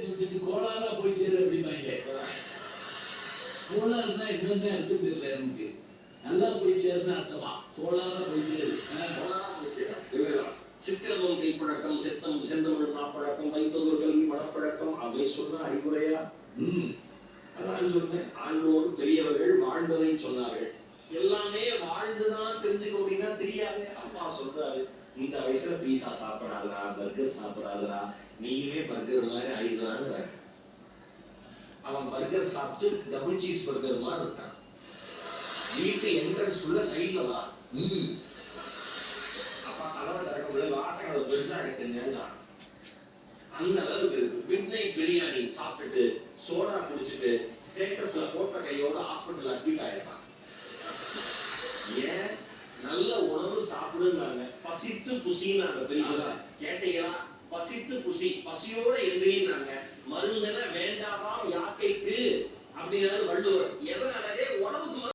விட்டுட்டு கோளாரா போய் சேரு அப்படிம்பாங்க. கோளாறுனா என்னென்ன இருக்கு தெரியல எனக்கு. நல்லா போய் சேருன்னு அர்த்தமா? கோளாரா போய் சேரு. சித்திரமும் கைப்பழக்கம், சித்தம் செந்தமிழ் நாப்பழக்கம், வைத்தொரு கல்வி மனப்பழக்கம் அப்படின்னு சொன்னா அறிவுரையா? அதான் சொன்னேன், ஆண்டோர் பெரியவர்கள் வாழ்ந்ததை சொன்னார்கள். எல்லாமே வாழ்ந்துதான் தெரிஞ்சுக்க அப்படின்னா தெரியாது. அப்பா சொல்றாரு, இந்த வயசுல பீஸா சாப்பிடாதா, பர்கர் சாப்பிடாதா, நீயுமே பர்கர் மாதிரி ஆயிடுறான்னு. அவன் பர்கர் சாப்பிட்டு டபுள் சீஸ் பர்கர் மாதிரி இருக்கான். வீட்டு என்ட்ரன்ஸ் உள்ள சைட்ல தான். அப்பா கலவை திறக்கக்குள்ள வாசனை அதை பெருசா எடுத்துங்க. அந்த அளவுக்கு இருக்கு. மிட் நைட் பிரியாணி சாப்பிட்டுட்டு சோடா குடிச்சிட்டு ஸ்டேட்டஸ்ல போட்ட கையோட ஹாஸ்பிட்டல் அட்மிட் ஆயிருப்பான். ஏன்? நல்ல உணவு சாப்பிடுறாங்க, பசித்து புசினாங்க. பெரியவங்க கேட்டீங்களா? பசித்து புசி, பசியோட எந்திரினாங்க. மருந்தென வேண்டாமா யாக்கைக்கு அப்படிங்கிறது வள்ளுவர். எதனாலே உணவுக்கு